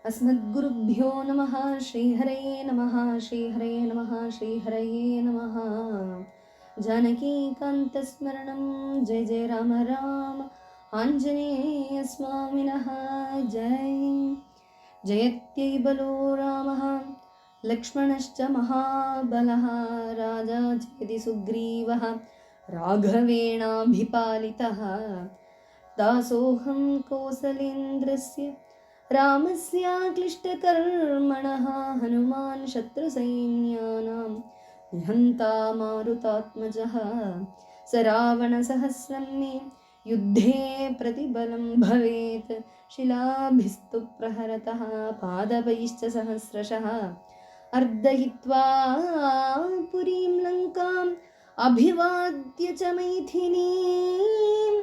अस्मद्गुरुभ्यो नमः। श्रीहरये नमः। श्रीहरये नमः। श्रीहरये नमः। जानकीकान्तस्मरणं जय जय राम राम आञ्जनेयस्वामिनः जय। जयत्यै बलो रामः लक्ष्मणश्च महाबलः राजा चेति सुग्रीवः राघवेणाभिपालितः दासोऽहं कौसलेन्द्रस्य रामस्याक्लिष्टकर्मणः हनुमान् शत्रुसैन्यानां निहन्ता मारुतात्मजः स रावणसहस्रं मे युद्धे प्रतिबलं भवेत् शिलाभिस्तु प्रहरतः पादपैश्च सहस्रशः अर्दयित्वा पुरीं लङ्काम् अभिवाद्य च मैथिलीं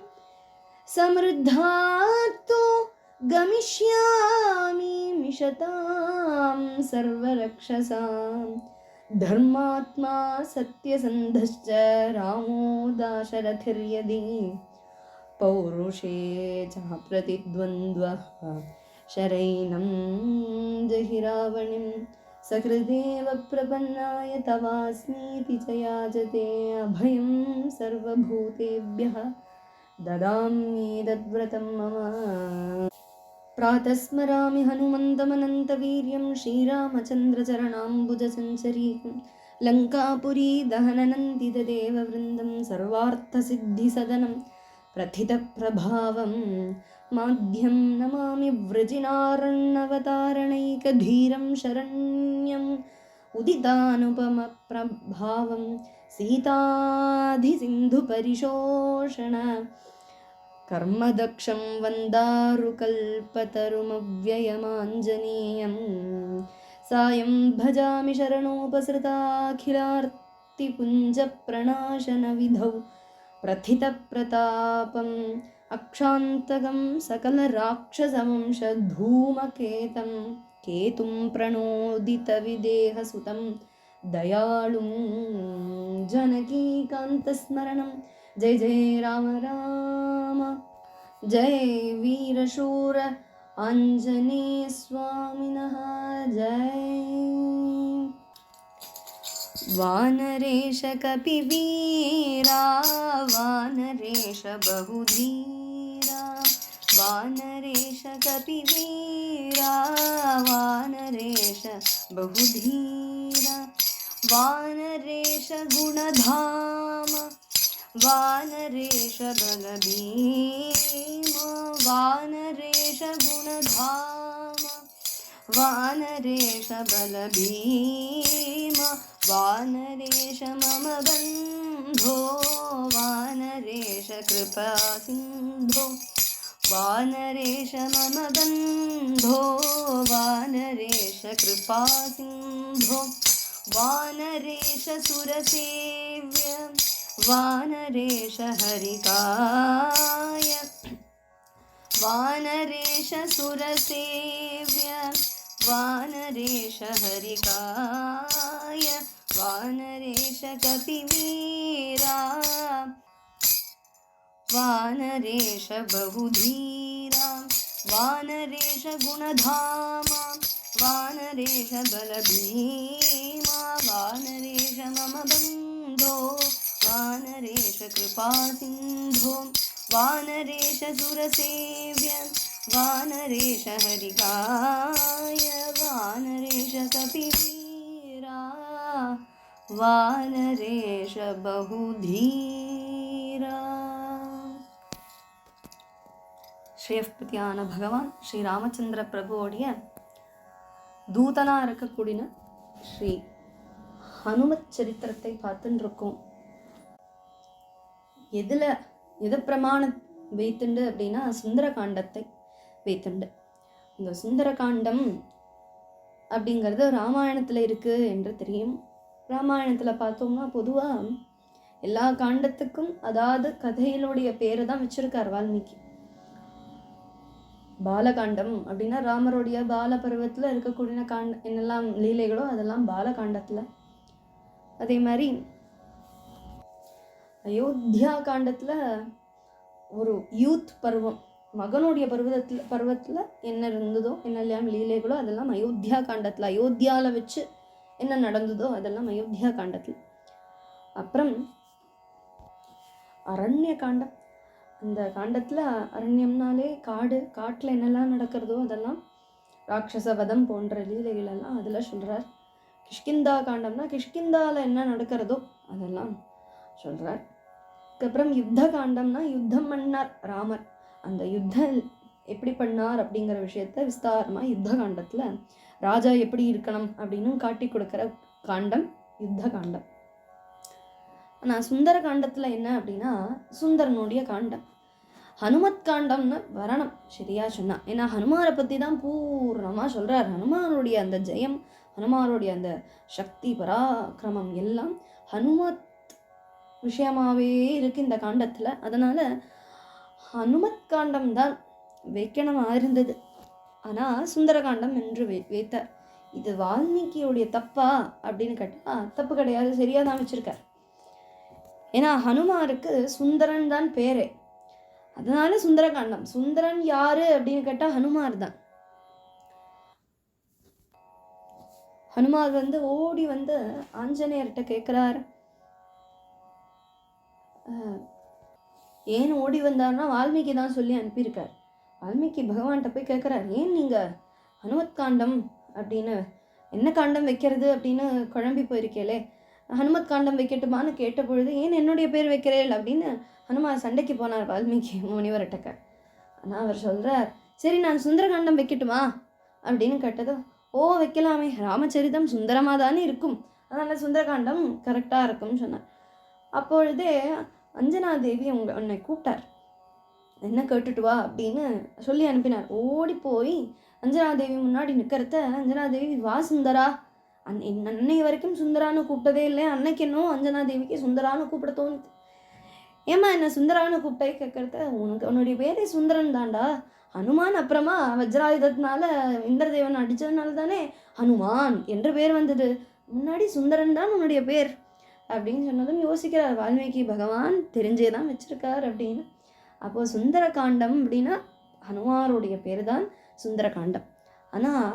समृद्धार्तो गमिष्यामि मिषतां सर्वरक्षसां धर्मात्मा सत्यसन्धश्च रामो दाशरथिर्यदि पौरुषे च प्रतिद्वन्द्वः शरैनं जहि रावणिं सकृदेव प्रपन्नाय तवास्मीति च याचते अभयं सर्वभूतेभ्यः ददाम्येतद्व्रतं मम। प्रातस्मरामि हनुमन्तमनन्तवीर्यं श्रीरामचन्द्रचरणाम्बुजसञ्चरीकं लङ्कापुरी दहननन्दितदेववृन्दं सर्वार्थसिद्धिसदनं प्रथितप्रभावं माध्यं नमामि वृजिनारण्यवतारणैकधीरं शरण्यम् उदितानुपमप्रभावं सीताधिसिन्धुपरिशोषण कर्मदक्षं वन्दारुकल्पतरुमव्ययमाञ्जनेयं सायं भजामि शरणोपसृताखिलार्तिपुञ्जप्रणाशनविधौ प्रथितप्रतापम् अक्षान्तकं सकलराक्षसवंशधूमकेतं केतुं प्रणोदितविदेहसुतं दयालुं जानकीकान्तस्मरणं जय जय राम राम जय वीरशूर आञ्जनेयस्वामिनः जय। वानरेश कपिवीरा वानरेश बहुधीरा वानरेश कपिवीरा वानरेश बहुधीरा वानरेश गुणधाम वानरेश बलभीम वानरेश गुणधाम वानरेश बलभीम वानरेश मम बन्धो वानरेश कृपासिन्धो वानरेश मम बन्धो वानरेश कृपासिन्धो वानरेश सुरसेव्य वानरेश हरिकाय वानरेश सुरसेव्य वानरेश हरिकाय वानरेश कपिवीरा वानरेश बहुधीरा वानरेश गुणधामा वानरेश बलभीमा वानरेश मम बन्धो वानरेश कृपासिन्धो वानरेश सुरसेव्य वानरेश हरिकाय वानरेश कपिवीरा वानरेश बहुधीरा। ஸ்ரீயப்பதியான பகவான் ஸ்ரீராமச்சந்திர பிரபுவோடைய தூதனாக இருக்கக்கூடிய ஸ்ரீ ஹனுமத் சரித்திரத்தை பார்த்துட்டு இருக்கோம். எதை பிரமாணம் வைத்துண்டு அப்படின்னா சுந்தரகாண்டத்தை வைத்துண்டு. இந்த சுந்தரகாண்டம் அப்படிங்கிறது ராமாயணத்தில் இருக்குது என்று தெரியும். ராமாயணத்தில் பார்த்தோம்னா பொதுவாக எல்லா காண்டத்துக்கும் அதாவது கதையினுடைய பேரை தான் வச்சிருக்கார் வால்மீகி. பாலகாண்டம் அப்படின்னா ராமருடைய பால பருவத்தில் இருக்கக்கூடிய என்னெல்லாம் லீலைகளோ அதெல்லாம் பாலகாண்டத்தில். அதே மாதிரி அயோத்தியா காண்டத்தில் ஒரு யூத் பருவம் மகனுடைய பருவத்தில் என்ன இருந்ததோ என்னெல்லாம் லீலைகளோ அதெல்லாம் அயோத்தியா காண்டத்தில், அயோத்தியாவில் வச்சு என்ன நடந்ததோ அதெல்லாம் அயோத்தியா காண்டத்தில். அப்புறம் அரண்ய காண்டம். அந்த காண்டத்தில் அரண்யம்னாலே காடு, காட்டில் என்னெல்லாம் நடக்கிறதோ அதெல்லாம் ராட்சச வதம் போன்ற லீலைகள் எல்லாம் அதில் சொல்கிறார். கிஷ்கிந்தா காண்டம்னா கிஷ்கிந்தாவில் என்ன நடக்கிறதோ அதெல்லாம் சொல்கிறார். அதுக்கப்புறம் யுத்த காண்டம்னா யுத்தம் பண்ணார் ராமர், அந்த யுத்தம் எப்படி பண்ணார் அப்படிங்கிற விஷயத்த விஸ்தாரமாக யுத்த காண்டத்தில் ராஜா எப்படி இருக்கணும் அப்படின்னு காட்டி கொடுக்குற காண்டம் யுத்த காண்டம். ஆனால் சுந்தர காண்டத்தில் என்ன அப்படின்னா சுந்தரனுடைய காண்டம். ஹனுமத் காண்டம்னு வரணும் சரியா சொன்னா. ஏன்னா ஹனுமாரை பற்றி தான் பூர்ணமாக சொல்கிறார். ஹனுமானுடைய அந்த ஜெயம், ஹனுமானுடைய அந்த சக்தி பராக்கிரமம் எல்லாம் ஹனுமத் விஷயமாகவே இருக்குது இந்த காண்டத்தில். அதனால் ஹனுமத் காண்டம் தான் வைக்கணமாக இருந்தது. ஆனால் சுந்தரகாண்டம் என்று வைத்தார். இது வால்மீகியோடைய தப்பா அப்படின்னு கேட்டால் தப்பு கிடையாது, சரியாக தான் வச்சுருக்கார். ஏன்னா ஹனுமாருக்கு சுந்தரன் தான் பேரே, அதனால சுந்தரகாண்டம். சுந்தரன் யாரு அப்படின்னு கேட்டால் ஹனுமார் தான். ஹனுமார் ஓடி ஆஞ்சநேயர்கிட்ட கேட்குறார். ஏன் ஓடி வந்தார்னா வால்மீகி தான் சொல்லி அனுப்பியிருக்கார். வால்மீகி பகவான்கிட்ட போய் கேட்குறார், ஏன் நீங்கள் ஹனுமத் காண்டம் அப்படின்னு என்ன காண்டம் வைக்கிறது அப்படின்னு குழம்பி போயிருக்கேலே, ஹனுமத் காண்டம் வைக்கட்டுமான்னு கேட்ட பொழுது ஏன் என்னுடைய பேர் வைக்கிறேன் அப்படின்னு ஹனுமார் சண்டைக்கு போனார் வால்மீகி முனிவர்கிட்ட. ஆனால் அவர் சொல்கிறார், சரி நான் சுந்தரகாண்டம் வைக்கட்டுமா அப்படின்னு கேட்டதோ, ஓ வைக்கலாமே, ராமச்சரிதம் சுந்தரமாக தானே இருக்கும், அதனால் சுந்தரகாண்டம் கரெக்டாக இருக்கும்னு சொன்னார். அப்பொழுதே அஞ்சனாதேவி உன்னை கூப்பிட்டார், என்ன கேட்டுட்டு வா அப்படின்னு சொல்லி அனுப்பினார். ஓடி போய் அஞ்சனாதேவி முன்னாடி நிற்கிறத அஞ்சனாதேவி வா சுந்தரா, அன்னை வரைக்கும் சுந்தரான்னு கூப்பிட்டதே இல்லை, அன்னைக்கு இன்னும் அஞ்சனாதேவிக்கு சுந்தரான்னு கூப்பிட தோணுது. ஏம்மா என்ன சுந்தரான்னு கூப்பிட்டே கேட்கறத, உன்னுடைய பேரே சுந்தரன் தாண்டா, ஹனுமான் அப்புறமா வஜ்ராயுதத்தினால இந்திரதேவன் அடித்ததுனால தானே ஹனுமான் என்று பேர் வந்தது, முன்னாடி சுந்தரன் தான் உன்னுடைய பேர் அப்படின்னு சொன்னதும் யோசிக்கிறார் வால்மீகி பகவான், தெரிஞ்சே தான் வச்சிருக்கார் அப்படின்னு. அப்போது சுந்தரகாண்டம் அப்படின்னா ஹனுமாருடைய பேர் தான் சுந்தரகாண்டம். ஆனால்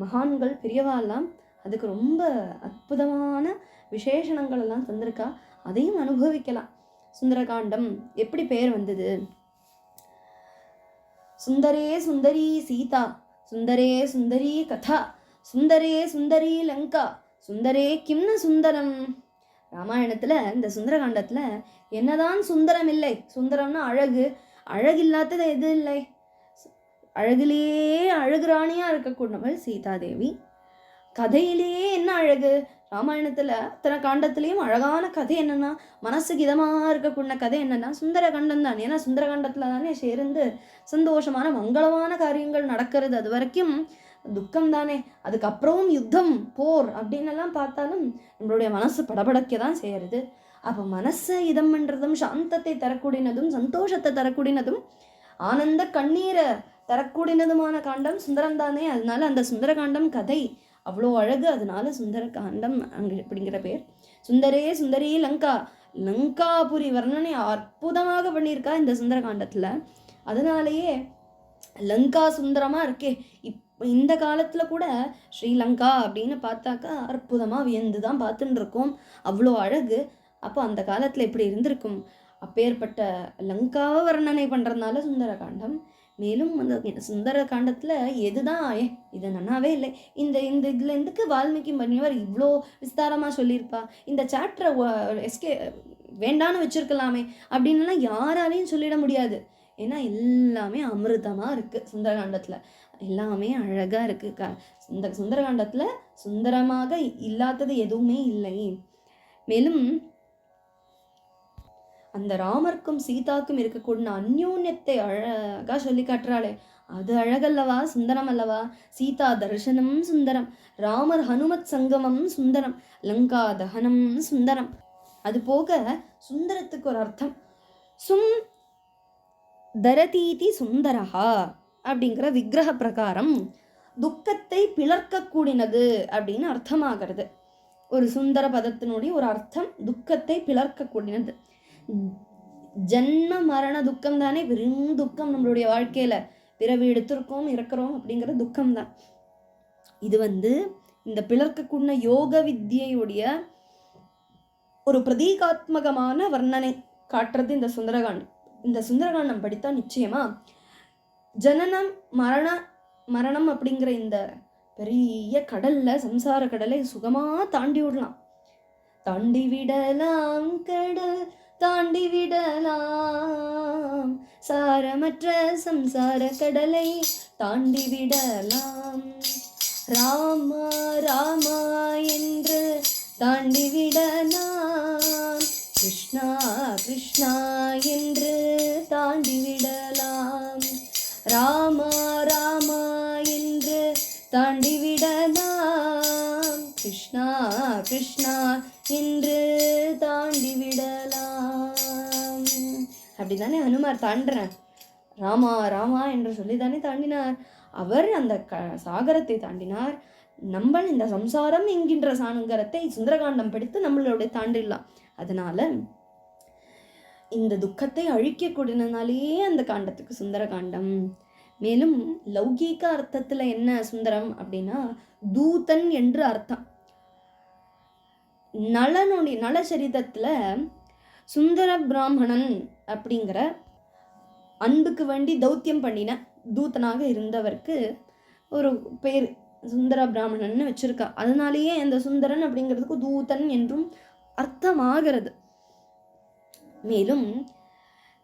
மகான்கள் பெரியவாலாம் அதுக்கு ரொம்ப அற்புதமான விசேஷணங்கள் எல்லாம் தந்திருக்கா, அதையும் அனுபவிக்கலாம். சுந்தரகாண்டம் எப்படி பேர் வந்தது? சுந்தரே சுந்தரி சீதா, சுந்தரே சுந்தரி கதா, சுந்தரே சுந்தரி லங்கா, சுந்தரே கிம்ன சுந்தரம். ராமாயணத்தில் இந்த சுந்தரகாண்டத்தில் என்னதான் சுந்தரம் இல்லை, சுந்தரம்னா அழகு, அழகில்லாதது எது இல்லை, அழகிலேயே அழகுராணியாக இருக்கக்கூடியவள் சீதாதேவி. கதையிலேயே என்ன அழகு, ராமாயணத்தில் அத்தனை காண்டத்துலேயும் அழகான கதை என்னென்னா, மனசுக்கு இதமாக இருக்கக்கூடிய கதை என்னென்னா சுந்தரகாண்டம் தான். ஏன்னா சுந்தரகாண்டத்தில் தானே சேர்ந்து சந்தோஷமான மங்களமான காரியங்கள் நடக்கிறது. அது வரைக்கும் துக்கம் தானே, அதுக்கப்புறமும் யுத்தம் போர் அப்படின்னு எல்லாம் பார்த்தாலும் நம்மளுடைய மனசு படபடக்க தான் செய்யறது. அப்போ மனசை இதம் பண்ணுறதும் சாந்தத்தை தரக்கூடியதும் சந்தோஷத்தை தரக்கூடியதும் ஆனந்த கண்ணீரை தரக்கூடியதுமான காண்டம் சுந்தரம் தானே. அதனால அந்த சுந்தரகாண்டம் கதை அவ்வளோ அழகு, அதனால சுந்தரகாண்டம் அங்கே அப்படிங்கிற பேர். சுந்தரே சுந்தரி லங்கா, லங்காபுரி வர்ணனை அற்புதமாக பண்ணியிருக்கா இந்த சுந்தரகாண்டத்தில். அதனாலேயே லங்கா சுந்தரமாக இருக்கே. இந்த காலத்தில் கூட ஸ்ரீலங்கா அப்படின்னு பார்த்தாக்கா அற்புதமாக வியந்து தான் பார்த்துட்டு இருக்கோம், அவ்வளோ அழகு. அப்போ அந்த காலத்தில் எப்படி இருந்திருக்கும், அப்பேற்பட்ட லங்காவை வர்ணனை பண்ணுறதுனால சுந்தரகாண்டம். மேலும் அந்த சுந்தரகாண்டத்தில் எதுதான் இது நன்னாவே இல்லை, இந்த இதில் எதுக்கு வால்மீகி பண்ணியவர் இவ்வளோ விஸ்தாரமாக சொல்லியிருப்பா, இந்த சாப்டரை வேண்டான்னு வச்சுருக்கலாமே அப்படின்லாம் யாராலையும் சொல்லிட முடியாது. ஏன்னா எல்லாமே அமிர்தமாக இருக்குது சுந்தரகாண்டத்தில், எல்லாமே அழகாக இருக்குது. இந்த சுந்தரகாண்டத்தில் சுந்தரமாக இல்லாதது எதுவுமே இல்லை. மேலும் அந்த ராமருக்கும் சீதாக்கும் இருக்கக்கூடிய அந்யோன்யத்தை அழகாக சொல்லி காட்டுறாளே, அது அழகல்லவா, சுந்தரம் அல்லவா. சீதா தர்சனம் சுந்தரம், ராமர் ஹனுமத் சங்கமம் சுந்தரம், லங்கா தகனம் சுந்தரம். அது போக சுந்தரத்துக்கு ஒரு அர்த்தம், சும் தரதீதி சுந்தரஹா அப்படிங்கிற விக்கிரக பிரகாரம் துக்கத்தை பிளர்க்கக்கூடியது அப்படின்னு அர்த்தமாகிறது. ஒரு சுந்தர பதத்தினுடைய ஒரு அர்த்தம் துக்கத்தை பிளர்க்கக்கூடியது. ஜன்ம மரண துக்கம் தானே பெரும் துக்கம் நம்மளுடைய வாழ்க்கையில. பிறவி எடுத்திருக்கோம் இறக்குறோம் அப்படிங்கிற துக்கம் தான். இது இந்த பிளர்க்கக்கூடிய யோக வித்யையுடைய ஒரு பிரதீகாத்மகமான வர்ணனை காட்டுறது இந்த சுந்தரகாண்டம். இந்த சுந்தரகாண்டம் படித்தா நிச்சயமா ஜனனம் மரணம் அப்படிங்கிற இந்த பெரிய கடல்ல, சம்சார கடலை சுகமா தாண்டி விடலாம். தாண்டி விடலாம் கடல் தாண்டி விடலாம், சாரமற்ற சம்சார கடலை தாண்டி விடலாம். ராமா ராமா என்று தாண்டி விடலாம், கிருஷ்ணா கிருஷ்ணா என்று தாண்டி விடலாம். ராமா ராமா என்று தாண்டி விடலாம், கிருஷ்ணா கிருஷ்ணா என்று தாண்டி விடலாம். அப்படிதானே ஹனுமார் தாண்டுறார். ராமா ராமா என்று சொல்லிதானே தாண்டினார். அவர் அந்த சாகரத்தை தாண்டினார். நம்ம இந்த சம்சாரம் என்கின்ற சாகரத்தை சுந்தரகாண்டம் படித்து நம்மளோட தாண்டிடலாம். அதனால இந்த துக்கத்தை அழிக்கக்கூடியனாலேயே அந்த காண்டத்துக்கு சுந்தரகாண்டம். மேலும் லௌகீக அர்த்தத்துல என்ன சுந்தரம் அப்படின்னா தூதன் என்று அர்த்தம். நல சரிதத்துல சுந்தர பிராமணன் அப்படிங்கிற அன்புக்கு வேண்டி தௌத்தியம் பண்ணின தூதனாக இருந்தவருக்கு ஒரு பேர் சுந்தர பிராமணன் வச்சிருக்கா. அதனாலேயே அந்த சுந்தரன் அப்படிங்கிறதுக்கு தூதன் என்றும் அர்த்தமாகிறது. மேலும்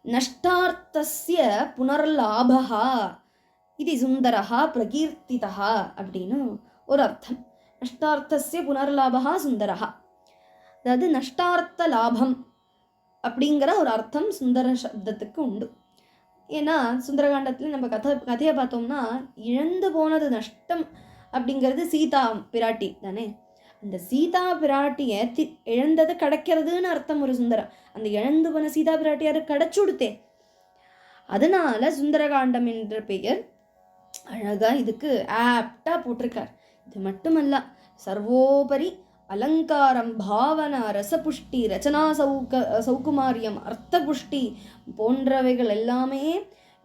நஷ்டார்த்தஸ்ய புனர்லாபஹா இது சுந்தரஹா பிரகீர்த்திதா அப்படின்னு ஒரு அர்த்தம். நஷ்டார்த்தஸ்ய புனர்லாபஹா சுந்தரஹா, அதாவது நஷ்டார்த்த லாபம் அப்படிங்கிற ஒரு அர்த்தம் சுந்தர சப்தத்துக்கு உண்டு. ஏன்னா சுந்தரகாண்டத்துல நம்ம கதையை பார்த்தோம்னா இழந்து போனது நஷ்டம் அப்படிங்கிறது சீதா பிராட்டி தானே. அந்த சீதா பிராட்டியை இழந்தது கிடைக்கிறதுன்னு அர்த்தம் ஒரு சுந்தரம். அந்த இழந்து போன சீதா பிராட்டியாரு கிடைச்சு கொடுத்தே. அதனால சுந்தரகாண்டம் என்ற பெயர் அழகா இதுக்கு ஆப்டா போட்டிருக்கார். இது மட்டுமல்ல, சர்வோபரி அலங்காரம், பாவனா, ரசபுஷ்டி, ரச்சனா சௌகுமாரியம், அர்த்த புஷ்டி போன்றவைகள் எல்லாமே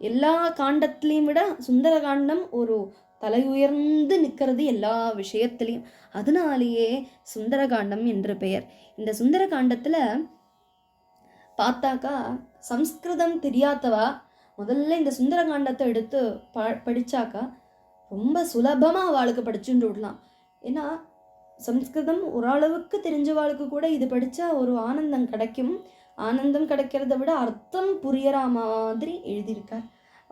எல்லா காண்டத்திலையும் விட சுந்தரகாண்டம் ஒரு தலை உயர்ந்து நிற்கிறது எல்லா விஷயத்திலையும். அதனாலேயே சுந்தரகாண்டம் என்று பெயர். இந்த சுந்தரகாண்டத்துல பார்த்தாக்கா சம்ஸ்கிருதம் தெரியாதவா முதல்ல இந்த சுந்தரகாண்டத்தை எடுத்து படிச்சாக்கா ரொம்ப சுலபமா அவளுக்கு படிச்சுட்டு விடலாம். ஏன்னா சம்ஸ்கிருதம் ஓரளவுக்கு தெரிஞ்சவாளுக்கு கூட இது படித்தா ஒரு ஆனந்தம் கிடைக்கும். ஆனந்தம் கிடைக்கிறத விட அர்த்தம் புரியற மாதிரி எழுதியிருக்கார்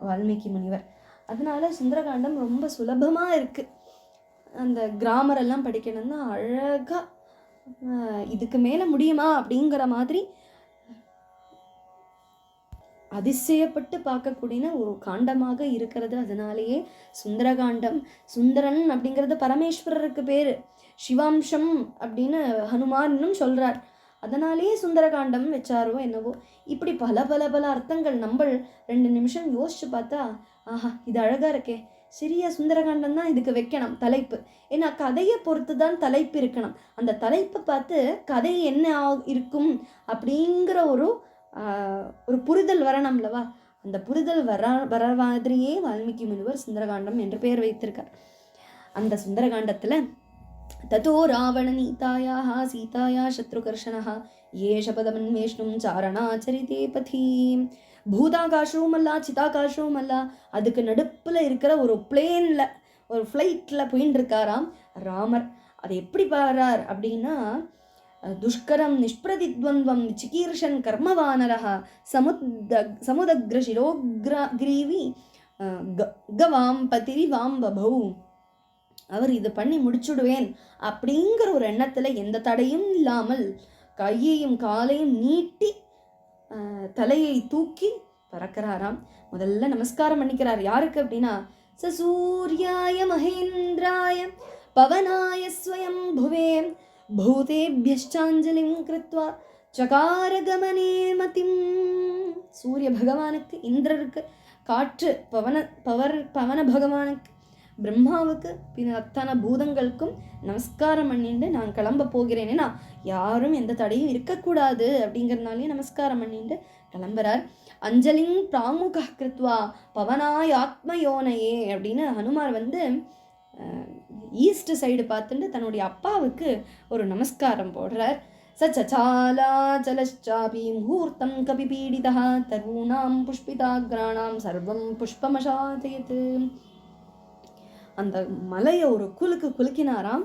வால்மீகி முனிவர். அதனால சுந்தரகாண்டம் ரொம்ப சுலபமாக இருக்குது. அந்த கிராமர் எல்லாம் படிக்கணும்னா அழகாக இதுக்கு மேலே முடியுமா அப்படிங்கிற மாதிரி அதிசயப்பட்டு பார்க்கக்கூடிய ஒரு காண்டமாக இருக்கிறது. அதனாலேயே சுந்தரகாண்டம். சுந்தரன் அப்படிங்கிறது பரமேஸ்வரருக்கு பேர். சிவாம்சம் அப்படின்னு ஹனுமானும் சொல்றார். அதனாலேயே சுந்தரகாண்டம் வச்சாரோ என்னவோ. இப்படி பல பல பல அர்த்தங்கள் நம்ம 2 நிமிஷம் யோசிச்சு பார்த்தா ஆஹா இது அழகா இருக்கே, சரியா சுந்தரகாண்டம் தான் இதுக்கு வைக்கணும் தலைப்பு. ஏன்னா கதையை பொறுத்து தான் தலைப்பு இருக்கணும். அந்த தலைப்பை பார்த்து கதை என்ன இருக்கும் அப்படிங்கிற ஒரு புரிதல் வரணும்லவா. அந்த புரிதல் வர மாதிரியே வால்மீகி முனிவர் சுந்தரகாண்டம் என்று பெயர் வைத்திருக்கார். அந்த சுந்தரகாண்டத்துல ததோ ராவண நீதாயாஹ சீதாயா சத்ருகர்ஷணஹ ஏஷபதமன்வேஷ்ணும் சாரணாச்சரிதே பதி. பூதாகாசமும் அல்ல சிதாகாசமும் அல்ல, அதுக்கு நடுப்புல இருக்கிற ஒரு பிளேன்ல ஒரு ஃப்ளைட்ல போயின்னு இருக்காராம் ராமர். அது எப்படி பாரார் அப்படின்னா துஷ்கரம் நிஷ்பிரதித்வந்த்வம் சிகீர்ஷன் கர்மவானரஹ சமுதக்ர சிரோக்ரீவி கவாம் பதிரி வாம் பபௌ. அவர் இது பண்ணி முடிச்சுடுவேன் அப்படிங்கிற ஒரு எண்ணத்துல எந்த தடையும் இல்லாமல் கையையும் காலையும் நீட்டி தலையை தூக்கி பறக்கிறாராம். முதல்ல நமஸ்காரம் பண்ணிக்கிறார். யாருக்கு அப்படின்னா சூர்யாய மகேந்திராய பவனாய ஸ்வயம் புவே பூதேபியஷ்டாஞ்சலிம் கிருத்வா சகார கமனே மதிம். சூரிய பகவானுக்கு, இந்திரருக்கு, காற்று பவன பகவானுக்கு, பிரம்மாவுக்கு, பின் அத்தனை பூதங்களுக்கும் நமஸ்காரம் பண்ணிட்டு நான் கிளம்ப போகிறேன். ஏன்னா யாரும் எந்த தடையும் இருக்கக்கூடாது அப்படிங்கிறதுனாலே நமஸ்காரம் பண்ணிட்டு கிளம்புறார். அஞ்சலிங் பிராமுக கிருத்வா பவனாய் ஆத்மயோனையே அப்படின்னு ஹனுமார் வந்து ஈஸ்ட் சைடு பார்த்துட்டு தன்னுடைய அப்பாவுக்கு ஒரு நமஸ்காரம் போடுறார். சச்சாலாச்சலச்சாபி முகூர்த்தம் கபிபீடிதா தருணாம் புஷ்பிதாக்ராணாம் சர்வம் புஷ்பமசாதயத். அந்த மலையை ஒரு குலுக்கினாராம்.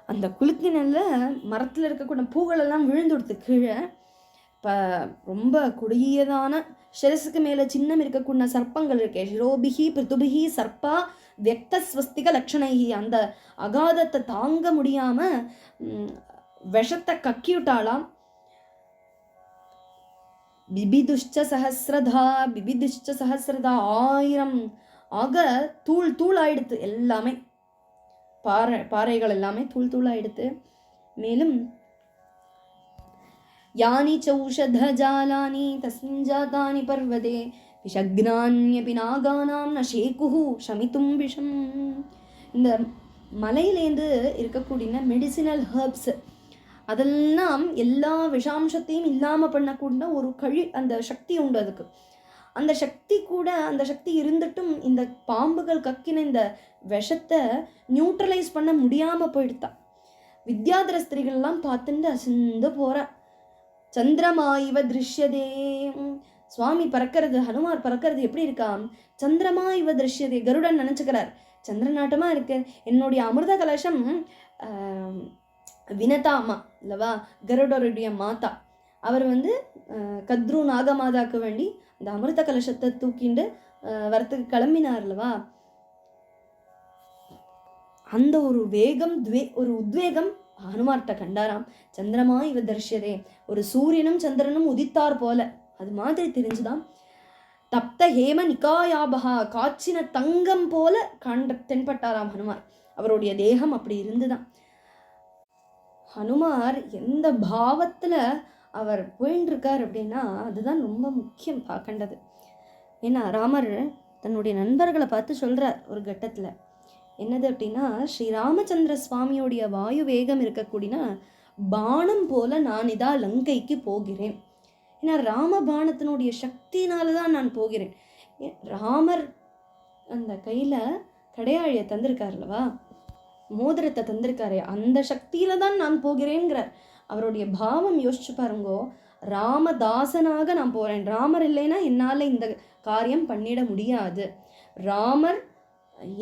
அந்த குலுக்கினல்ல மரத்தில் இருக்கக்கூடிய பூகளெல்லாம் விழுந்துடுத்து கீழே. இப்போ ரொம்ப கொடியதான சிரசுக்கு மேலே சின்னம் இருக்கக்கூடிய சர்ப்பங்கள் இருக்கே, ஷிரோபிகி பிருத்துபிகி சர்ப்பா வியக்த ஸ்வஸ்திக லட்சணைகி, அந்த அகாதத்தை தாங்க முடியாம விஷத்தை கக்கிவிட்டாளாம். பிபிதுஷ்ட சஹசிரதா 1000 ஆக தூள் ஆயிடுத்து. எல்லாமே பாறைகள் எல்லாமே தூள் ஆயிடுத்து. மேலும் யானி சௌஷத ஜாலானி தஸ்மின் ஜாதானி பர்வதே விஷக்னான்யபி நாகானாம் ந ஷேகுஹு ஷமிதும் விஷம். இந்த மலையிலேருந்து இருக்கக்கூடிய மெடிசினல் ஹர்ப்ஸ் அதெல்லாம் எல்லா விஷாம்சத்தையும் இல்லாமல் பண்ணக்கூடிய ஒரு அந்த சக்தி உண்டு அதுக்கு. அந்த சக்தி இருந்துட்டும் இந்த பாம்புகள் கக்கின இந்த விஷத்தை நியூட்ரலைஸ் பண்ண முடியாமல் போயிடுத்தா. வித்யாதர ஸ்திரீகள்லாம் பார்த்துட்டு அசந்து போகிறா. சந்திரமா இவ திருஷ்யதே, சுவாமி பறக்கிறது, ஹனுமார் பறக்கிறது எப்படி இருக்காம்? சந்திரமா இவ திருஷ்யதே, கருடன் நினச்சிக்கிறார் சந்திரநாட்டமாக இருக்கு. என்னுடைய அமிர்த கலசம் வினதாமா இல்லவா, கருடருடைய மாதா, அவர் வந்து கத்ரு நாகமாதாக்கு வேண்டி அந்த அமிர்த கலசத்தை தூக்கிண்டு வரத்துக்கு கிளம்பினார் இல்லவா. அந்த ஒரு வேகம் ஒரு உத்வேகம் ஹனுமார்கிட்ட கண்டாராம். சந்திரமா இவ தர்ஷதே, ஒரு சூரியனும் சந்திரனும் உதித்தார் போல அது மாதிரி தெரிஞ்சுதான். தப்த ஹேம நிகாயாபகா, காய்ச்சின தங்கம் போல தென்பட்டாராம் ஹனுமார். அவருடைய தேகம் அப்படி இருந்துதான். ஹனுமார் எந்த பாவத்தில் அவர் போயின்னு இருக்கார் அப்படின்னா அதுதான் ரொம்ப முக்கியம் பார்க்கண்டது. ஏன்னா ராமர் தன்னுடைய நண்பர்களை பார்த்து சொல்கிறார் ஒரு கட்டத்தில், என்னது அப்படின்னா, ஸ்ரீராமச்சந்திர சுவாமியோடைய வாயு வேகம் இருக்கக்கூடியனா பானம் போல நான் இதா லங்கைக்கு போகிறேன். ஏன்னா ராம பானத்தினுடைய சக்தினால தான் நான் போகிறேன். ராமர் அந்த கையில் கடையாழியை தந்திருக்கார்லவா, மோதிரத்தை தந்திருக்காரே, அந்த சக்தியில தான் நான் போகிறேங்கிறார். அவருடைய பாவம் யோசிச்சு பாருங்கோ. ராமதாசனாக நான் போகிறேன், ராமர் இல்லைன்னா என்னால் இந்த காரியம் பண்ணிட முடியாது. ராமர்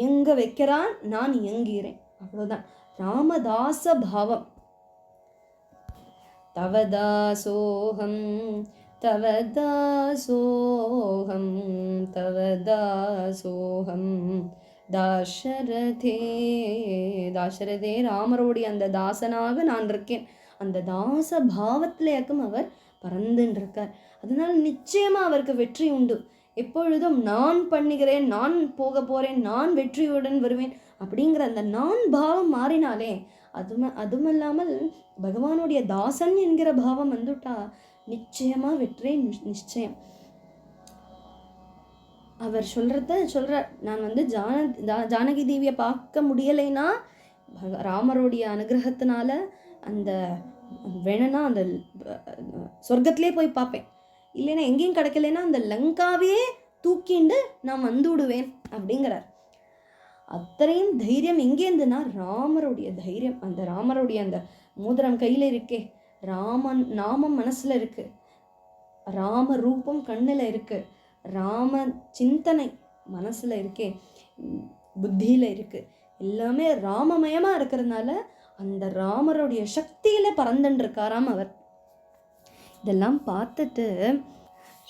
எங்க வைக்கிறான், நான் இயங்குகிறேன், அவ்வளோதான். ராமதாச பாவம். தவதாசோகம் தவதாசோகம் தவதாசோகம் தாசரதே ராமரோடைய அந்த தாசனாக நான் இருக்கேன். அந்த தாச பாவத்திலேக்கும் அவர் பறந்துன்னு இருக்கார். அதனால நிச்சயமா அவருக்கு வெற்றி உண்டு. எப்பொழுதும் நான் பண்ணுகிறேன், நான் போக போறேன், நான் வெற்றியுடன் வருவேன் அப்படிங்கிற அந்த நான் பாவம் மாறினாலே அதுமல்லாமல் பகவானுடைய தாசன் என்கிற பாவம் வந்துட்டா நிச்சயமா வெற்றி நிச்சயம். அவர் சொல்றார், நான் வந்து ஜானகி தேவியை பார்க்க முடியலைன்னா ராமருடைய அனுகிரகத்தினால அந்த வேணும்னா அந்த சொர்க்கத்திலே போய் பார்ப்பேன், இல்லைன்னா எங்கேயும் கிடைக்கலைன்னா அந்த லங்காவே தூக்கிண்டு நான் வந்துடுவேன் அப்படிங்கிறார். அத்தனையும் தைரியம் எங்கேருந்துன்னா ராமருடைய தைரியம். அந்த ராமருடைய அந்த மோதிரம் கையில் இருக்கே, ராமன் நாமம் மனசுல இருக்கு, ராம ரூபம் கண்ணில் இருக்கு, ராம சிந்தனை மனசுல இருக்கே, புத்தியில இருக்கு, எல்லாமே ராமமயமா இருக்கிறதுனால அந்த ராமருடைய சக்தியில பறந்துட்டு இருக்காராம் அவர். இதெல்லாம் பார்த்துட்டு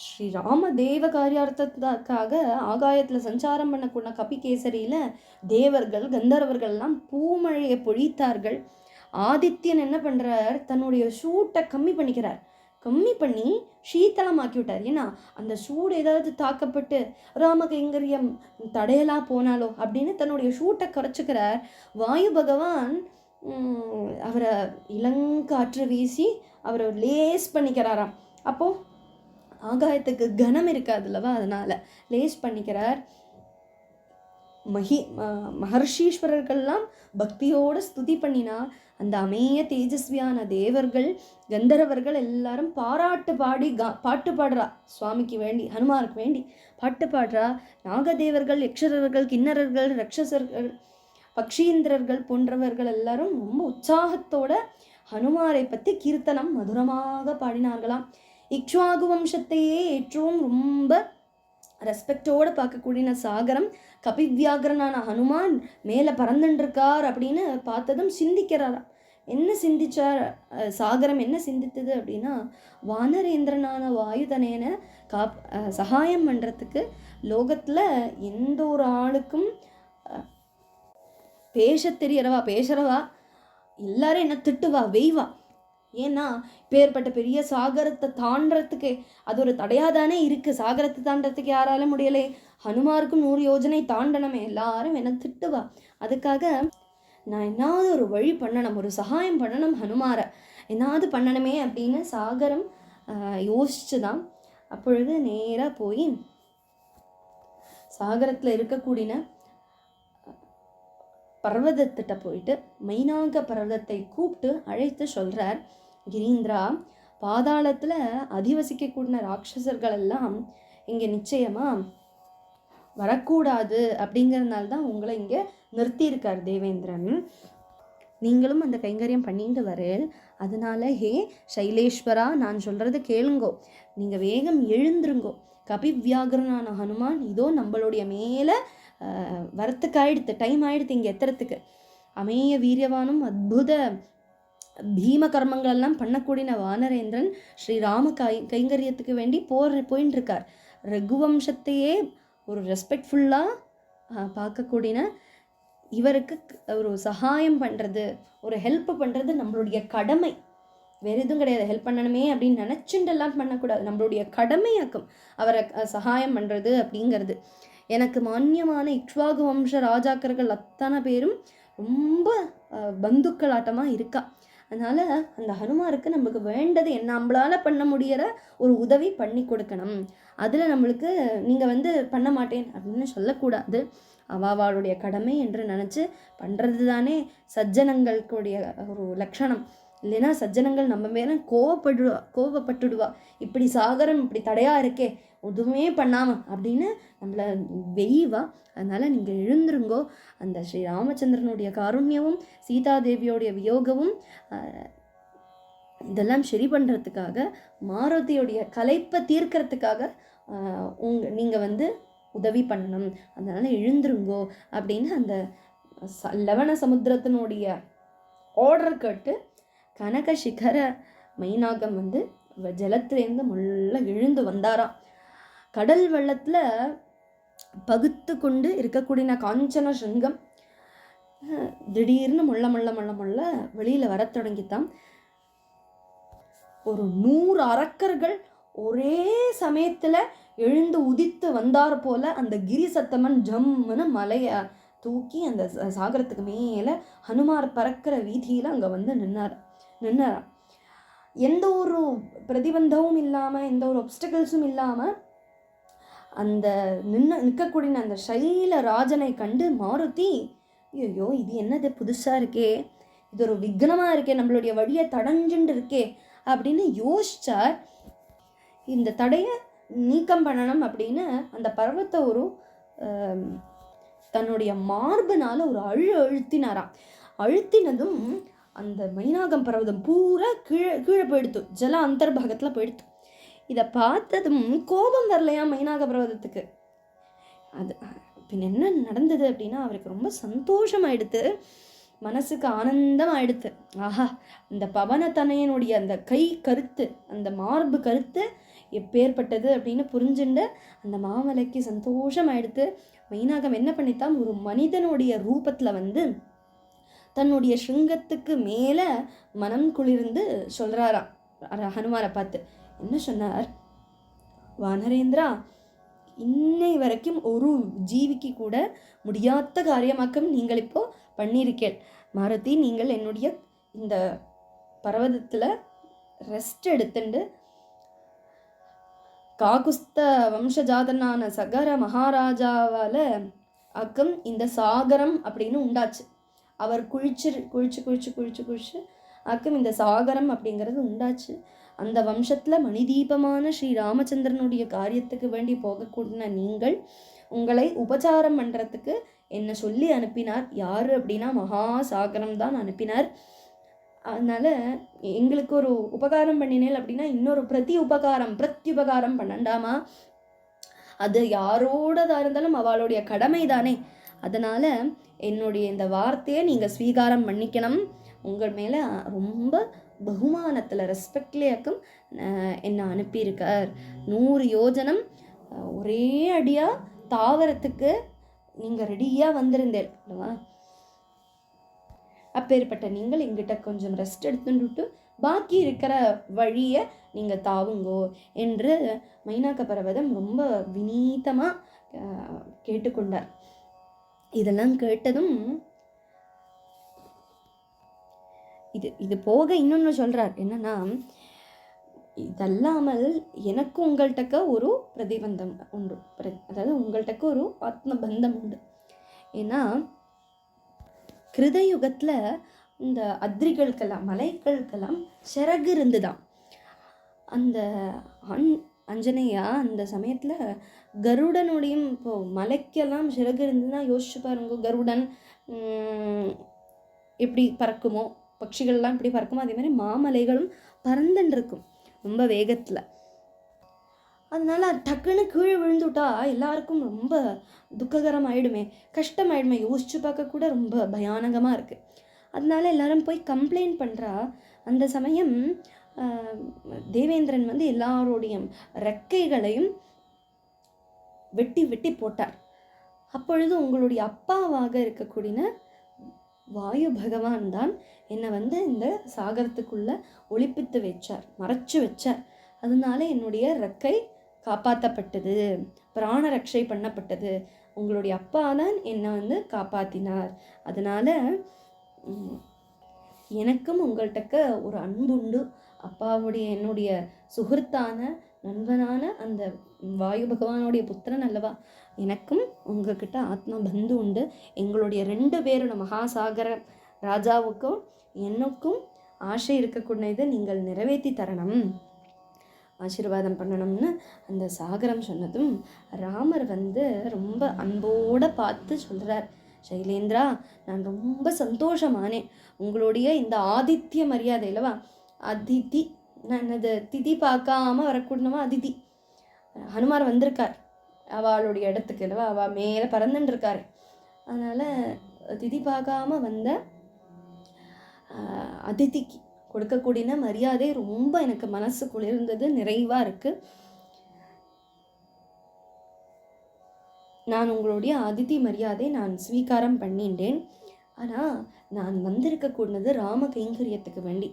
ஸ்ரீராம தேவ காரியார்த்தத்துக்காக ஆகாயத்தில் சஞ்சாரம் பண்ணக்கூடிய கபிகேசரியில் தேவர்கள் கந்தர்வர்கள்லாம் பூமழையை பொழித்தார்கள். ஆதித்யன் என்ன பண்ணுறார், தன்னுடைய சூட்டை கம்மி பண்ணிக்கிறார், கம்மி பண்ணி சீத்தளமாக்கி விட்டார். ஏன்னா அந்த சூடு ஏதாவது தாக்கப்பட்டு ராமகைங்கரியம் தடையலாம் போனாலோ அப்படின்னு தன்னுடைய சூட்டை குறைச்சிக்கிறார். வாயு பகவான் அவரை இளங்காற்று வீசி அவரை லேஸ் பண்ணிக்கிறாராம். அப்போது ஆகாயத்துக்கு கனம் இருக்காதுல்லவா, அதனால் லேஸ் பண்ணிக்கிறார். மகர்ஷீஸ்வரர்கள்லாம் பக்தியோட ஸ்துதி பண்ணினா அந்த அமேய தேஜஸ்வியான தேவர்கள் கந்தர்வர்கள் எல்லாரும் பாராட்டு பாடி பாட்டு பாடுறா. சுவாமிக்கு வேண்டி, ஹனுமாருக்கு வேண்டி பாட்டு பாடுறா. நாகதேவர்கள், யக்ஷரர்கள், கிண்ணறர்கள், ரக்ஷசர்கள், பக்ஷீந்திரர்கள் போன்றவர்கள் எல்லாரும் ரொம்ப உற்சாகத்தோட ஹனுமாரை பற்றி கீர்த்தனம் மதுரமாக பாடினார்களாம். இக்ஷ்வாகு வம்சத்தையே ஏற்றவும் ரொம்ப ரெஸ்பெக்டோடு பார்க்கக்கூடிய சாகரம் கபிவியாகரனான ஹனுமான் மேலே பறந்துருக்கார் அப்படின்னு பார்த்ததும் சிந்திக்கிறாராம். என்ன சிந்திச்சார் சாகரம்? என்ன சிந்தித்தது அப்படின்னா, வானரேந்திரனான வாயுதனேன சகாயம் பண்ணுறதுக்கு லோகத்தில் எந்த ஒரு ஆளுக்கும் பேச தெரியறவா பேசுறவா எல்லாரும் என்ன திட்டுவா வெய்வா. ஏன்னா பேர்பட்ட பெரிய சாகரத்தை தாண்டறதுக்கு அது ஒரு தடையாதானே இருக்குது. சாகரத்தை தாண்டறதுக்கு யாரால முடியலை, ஹனுமாருக்கும் 100 யோஜனை தாண்டனமே, எல்லாரும் என்ன திட்டுவா. அதுக்காக நான் என்னாவது ஒரு வழி பண்ணணும், ஒரு சகாயம் பண்ணணும், ஹனுமாரை என்னாவது பண்ணணுமே அப்படின்னு சாகரம் யோசிச்சுதான். அப்பொழுது நேராக போய் சாகரத்தில் இருக்கக்கூடிய பர்வதத்திட்ட போயிட்டு மைனாக பர்வதத்தை கூப்பிட்டு அழைத்து சொல்கிறார், கிரீந்திரா, பாதாளத்தில் அதிவசிக்கக்கூடிய ராட்சசர்கள் எல்லாம் இங்கே நிச்சயமாக வரக்கூடாது அப்படிங்கிறதுனால தான் உங்களை இங்கே நிறுத்தியிருக்கார் தேவேந்திரன். நீங்களும் அந்த கைங்கரியம் பண்ணிட்டு வரேன். அதனால ஹே சைலேஸ்வரா, நான் சொல்கிறது கேளுங்கோ, நீங்கள் வேகம் எழுந்துருங்கோ. கபிவியாகரனான ஹனுமான் இதோ நம்மளுடைய மேலே வரத்துக்கு ஆயிடுத்து, டைம் ஆயிடுத்து இங்கே எத்துறதுக்கு. அமேய வீரியவானும் அற்புத பீம கர்மங்களெல்லாம் பண்ணக்கூடிய வானரேந்திரன் ஸ்ரீராம கைங்கரியத்துக்கு வேண்டி போயின்னு இருக்கார். ரகுவம்சத்தையே ஒரு ரெஸ்பெக்ட்ஃபுல்லாக பார்க்கக்கூடிய இவருக்கு ஒரு சகாயம் பண்ணுறது, ஒரு ஹெல்ப் பண்ணுறது நம்மளுடைய கடமை, வேறு எதுவும் கிடையாது. ஹெல்ப் பண்ணணுமே அப்படின்னு நினச்சுட்டெல்லாம் பண்ணக்கூடாது, நம்மளுடைய கடமையாக்கும் அவரை சகாயம் பண்ணுறது அப்படிங்கிறது. எனக்கு மானியமான இக்ஷ்வாகு வம்ச ராஜாக்கர்கள் அத்தனை பேரும் ரொம்ப பந்துக்களாட்டமாக இருக்கா. அதனால் அந்த ஹனுமாருக்கு நம்மளுக்கு வேண்டது என்ன, நம்மளால் பண்ண முடிகிற ஒரு உதவி பண்ணி கொடுக்கணும். அதில் நம்மளுக்கு நீங்கள் பண்ண மாட்டேன் அப்படின்னு சொல்லக்கூடாது. அவாவாளுடைய கடமை என்று நினச்சி பண்ணுறது தானே சஜ்ஜனங்களுடைய ஒரு லட்சணம். இல்லைன்னா சஜ்ஜனங்கள் நம்ம மேலே கோவப்பட்டுடுவா. இப்படி சாகரம் இப்படி தடையாக இருக்கே, எதுவுமே பண்ணாமல் அப்படின்னு நம்மளை வெய்வா. அதனால் நீங்கள் எழுந்துருங்கோ. அந்த ஸ்ரீ ராமச்சந்திரனுடைய காருண்யமும் சீதாதேவியோடைய வியோகமும் இதெல்லாம் சரி பண்ணுறதுக்காக, மாருதியோடைய கலைப்பை தீர்க்கறதுக்காக நீங்கள் உதவி பண்ணணும். அதனால் எழுந்துருங்கோ அப்படின்னு அந்த லவண சமுத்திரத்தினுடைய ஆர்டர் கேட்டு கனகசிகர மைனாகம் ஜலத்திலேருந்து முள்ள எழுந்து வந்தாராம். கடல் வெள்ளத்தில் பகுத்து கொண்டு இருக்கக்கூடிய காஞ்சன சிங்கம் திடீர்னு முள்ள வெளியில் வர தொடங்கித்தான். ஒரு 100 அரக்கர்கள் ஒரே சமயத்தில் எழுந்து உதித்து வந்தார் போல அந்த கிரி சத்தமன் ஜம்முன்னு மலையை தூக்கி அந்த சாகரத்துக்கு மேலே ஹனுமார் பறக்கிற வீதியில் அங்கே நின்னாராம். எந்த ஒரு பிரதிபந்தமும் இல்லாமல், எந்த ஒரு ஒப்ஸ்டக்கிள்ஸும் இல்லாமல் அந்த நிற்கக்கூடிய அந்த சைல ராஜனை கண்டு மாருதி, ஐயோ இது என்னது புதுசாக இருக்கே, இது ஒரு விக்னமாக இருக்கே, நம்மளுடைய வழியை தடைஞ்சுட்டு இருக்கே அப்படின்னு யோசிச்சார். இந்த தடையை நீக்கம் பண்ணணும் அப்படின்னு அந்த பர்வத்தை ஒரு தன்னுடைய மார்புனால ஒரு அழுத்தினாராம். அழுத்தினதும் அந்த மைனாகம் பர்வதம் பூரா கீழே போயிடுத்து, ஜல அந்தர்பாகத்தில் போயிடுத்து. இதை பார்த்ததும் கோபம் வரலையா மைனாக பர்வதத்துக்கு. அது பின் என்ன நடந்தது அப்படின்னா, அவருக்கு ரொம்ப சந்தோஷமாயிடுத்து, மனசுக்கு ஆனந்தம் ஆயிடுத்து. ஆஹா, இந்த பவனத்தனையனுடைய அந்த கை கருத்து, அந்த மார்பு கருத்து எப்பேற்பட்டது அப்படின்னு புரிஞ்சுண்டு அந்த மாமலைக்கு சந்தோஷம் ஆயிடுத்து. மைனாகம் என்ன பண்ணித்தான், ஒரு மனிதனுடைய ரூபத்தில் தன்னுடைய சிங்கத்துக்கு மேலே மனம் குளிர்ந்து சொல்கிறாராம் ஹனுமாரை பார்த்து. என்ன சொன்னார், வானரேந்திரா, இன்னை வரைக்கும் ஒரு ஜீவிக்கு கூட முடியாத காரியமாக்கம் நீங்கள் இப்போ பண்ணியிருக்கேள். மாருதி, நீங்கள் என்னுடைய இந்த பர்வதத்தில் ரெஸ்ட் எடுத்துண்டு காகுஸ்த வம்சஜாதனான சகர மகாராஜாவால் அக்கம் இந்த சாகரம் அப்படின்னு உண்டாச்சு. அவர் குளிச்சு அக்கம் இந்த சாகரம் அப்படிங்கிறது உண்டாச்சு. அந்த வம்சத்தில் மணிதீபமான ஸ்ரீ ராமச்சந்திரனுடைய காரியத்துக்கு வேண்டி போகக்கூடிய நீங்கள் உங்களை உபச்சாரம் பண்ணுறதுக்கு என்னை சொல்லி அனுப்பினார். யார் அப்படின்னா மகாசாகரம் தான் அனுப்பினார். அதனால் எங்களுக்கு ஒரு உபகாரம் பண்ணினேன் அப்படின்னா இன்னொரு பிரத்யுபகாரம் பண்ணண்டாமா? அது யாரோடதாக இருந்தாலும் அவளுடைய கடமை தானே. அதனால் என்னுடைய இந்த வார்த்தையை நீங்கள் ஸ்வீகாரம் பண்ணிக்கணும். உங்கள் மேலே ரொம்ப பகுமானத்தில் ரெஸ்பெக்ட்லேயாக்கும் என்னை அனுப்பியிருக்கார். 100 யோஜனம் ஒரே அடியாக தாவரத்துக்கு நீங்கள் ரெடியாக வந்திருந்தேன் அல்லவா? அப்பேற்பட்ட நீங்கள் எங்கிட்ட கொஞ்சம் ரெஸ்ட் எடுத்துட்டு பாக்கி இருக்கிற வழியை நீங்கள் தாவுங்கோ என்று மைனாக பர்வதம் ரொம்ப வினீதமாக கேட்டுக்கொண்டார். இதெல்லாம் கேட்டதும் இது போக இன்னொன்று சொல்கிறார். என்னன்னா, இதல்லாமல் எனக்கு உங்கள்கிட்ட ஒரு பிரதிபந்தம் உண்டு, அதாவது உங்கள்கிட்ட ஒரு ஆத்ம பந்தம் உண்டு. ஏன்னா கிருதயுகத்தில் இந்த அத்ரிகளுக்கெல்லாம் மலைகளுக்கெல்லாம் சிறகு இருந்துதான். அந்த அஞ்சனையா அந்த சமயத்தில் கருடனுடையும் இப்போது மலைக்கெல்லாம் சிறகு இருந்துன்னா யோசிச்சு பாருங்க. கருடன் எப்படி பறக்குமோ, பட்சிகள்லாம் இப்படி பறக்குமோ, அதே மாதிரி மாமலைகளும் பறந்துன்னு இருக்கும் ரொம்ப வேகத்தில். அதனால டக்குன்னு கீழே விழுந்துட்டா எல்லாருக்கும் ரொம்ப துக்ககரம் ஆகிடுமே, கஷ்டமாயிடுமே, யோசிச்சு பார்க்க கூட ரொம்ப பயானகமாக இருக்குது. அதனால எல்லாரும் போய் கம்ப்ளைண்ட் பண்ணுறா. அந்த சமயம் தேவேந்திரன் வந்து எல்லாரோடைய ரெக்கைகளையும் வெட்டி போட்டார். அப்பொழுது உங்களுடைய அப்பாவாக இருக்கக்கூடிய வாயு பகவான் தான் என்னை வந்து இந்த சாகரத்துக்குள்ளே ஒளிப்பித்து வச்சார், மறைச்சு வச்சார். அதனால என்னுடைய ரெக்கை காப்பாற்றப்பட்டது, பிராண ரட்சை பண்ணப்பட்டது. உங்களுடைய அப்பா தான் என்னை வந்து காப்பாற்றினார். அதனால் எனக்கும் உங்கள்கிட்ட ஒரு அன்புண்டு. அப்பாவுடைய என்னுடைய சுகிருத்தான நண்பனான அந்த வாயு பகவானுடைய புத்திரன் அல்லவா, எனக்கும் உங்ககிட்ட ஆத்மா பந்து உண்டு. எங்களுடைய 2 பேரோட மகாசாகர ராஜாவுக்கும் எனக்கும் ஆசை இருக்கக்கூடியதை நீங்கள் நிறைவேற்றி தரணும், ஆசீர்வாதம் பண்ணணும்னு அந்த சாகரம் சொன்னதும் ராமர் வந்து ரொம்ப அன்போடு பார்த்து சொல்கிறார், சைலேந்திரா, நான் ரொம்ப சந்தோஷமானேன். உங்களுடைய இந்த ஆதித்ய மரியாதை இல்லவா, அதிதி, நான் அது திதி பார்க்காம வரக்கூடமா, அதிதி ஹனுமார் வந்திருக்கார் அவளுடைய இடத்துக்கு இல்லவா, அவள் மேலே பறந்துட்டுருக்கார். அதனால் திதி பார்க்காம வந்த அதிதிக்கு கொடுக்கக்கூடிய மரியாதை ரொம்ப எனக்கு மனசு குளிர்ந்தது, நிறைவாக இருக்குது. நான் உங்களுடைய அதிதி மரியாதை நான் ஸ்வீகாரம் பண்ணிட்டேன். ஆனால் நான் வந்திருக்கக்கூடது ராம கைங்கரியத்துக்கு வேண்டி.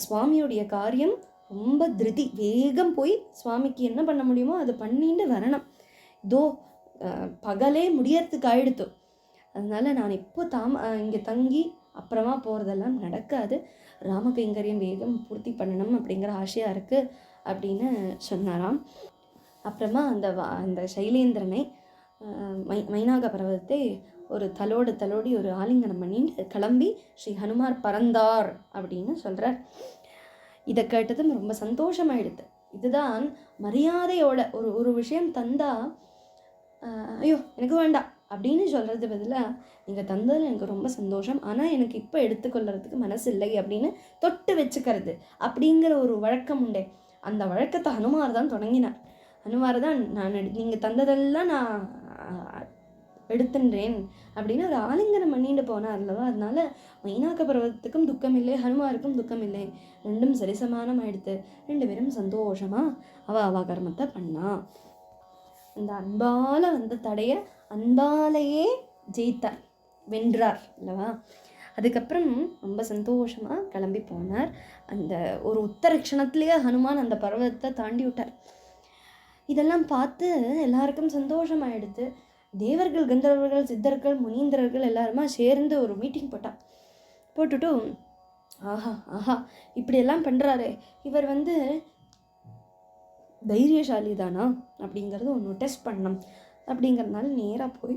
சுவாமியுடைய காரியம் ரொம்ப திருதி, வேகம் போய் சுவாமிக்கு என்ன பண்ண முடியுமோ அதை பண்ணிட்டு வரணும். இதோ பகலே முடியறதுக்கு ஆயிடுத்து. அதனால் நான் இப்போ இங்கே தங்கி அப்புறமா போகிறதெல்லாம் நடக்காது. ராம கைங்கரியம் வேகம் பூர்த்தி பண்ணணும் அப்படிங்கிற ஆசையாக இருக்குது அப்படின்னு சொன்னாராம். அப்புறமா அந்த சைலேந்திரனை மைனாக பர்வதத்தை ஒரு தலோடி ஒரு ஆலிங்கனம் பண்ணிட்டு கிளம்பி ஸ்ரீ ஹனுமார் பறந்தார் அப்படின்னு சொல்கிறார். இதை கேட்டதும் ரொம்ப சந்தோஷமாயிடுது. இதுதான் மரியாதையோட ஒரு விஷயம் தந்தா ஐயோ எனக்கு வேண்டாம் அப்படின்னு சொல்கிறது பதிலாக நீங்கள் தந்ததில் எனக்கு ரொம்ப சந்தோஷம், ஆனால் எனக்கு இப்போ எடுத்துக்கொள்கிறதுக்கு மனசு இல்லை அப்படின்னு தொட்டு வச்சுக்கிறது அப்படிங்கிற ஒரு வழக்கம் உண்டே. அந்த வழக்கத்தை ஹனுமார் தான் தொடங்கினார். ஹனுமார் தான் நீங்கள் தந்ததெல்லாம் நான் எடுத்துன்றேன் அப்படின்னு ஒரு ஆலிங்கனம் பண்ணிட்டு போனார் அல்லவா. அதனால மைனாக பர்வதத்துக்கும் துக்கம் இல்லை, ஹனுமாருக்கும் துக்கம் இல்லை, ரெண்டும் சரிசமானம் ஆயிடுத்து. 2 பேரும் சந்தோஷமாக அவ கர்மத்தை பண்ணா. அந்த அன்பால் வந்த தடையை அன்பாலேயே ஜெயித்தார், வென்றார் அல்லவா. அதுக்கப்புறம் ரொம்ப சந்தோஷமாக கிளம்பி போனார். அந்த ஒரு உத்தரக்ஷணத்திலேயே ஹனுமான் அந்த பர்வதத்தை தாண்டி விட்டார். இதெல்லாம் பார்த்து எல்லாருக்கும் சந்தோஷமாயிடுது. தேவர்கள், கந்தர்வர்கள், சித்தர்கள், முனீந்திரர்கள் எல்லாருமா சேர்ந்து ஒரு மீட்டிங் போட்டுட்டு ஆஹா இப்படியெல்லாம் பண்ணுறாரு, இவர் வந்து தைரியசாலி தானா அப்படிங்கிறது ஒன்று டெஸ்ட் பண்ணணும் அப்படிங்கிறதுனால நேராக போய்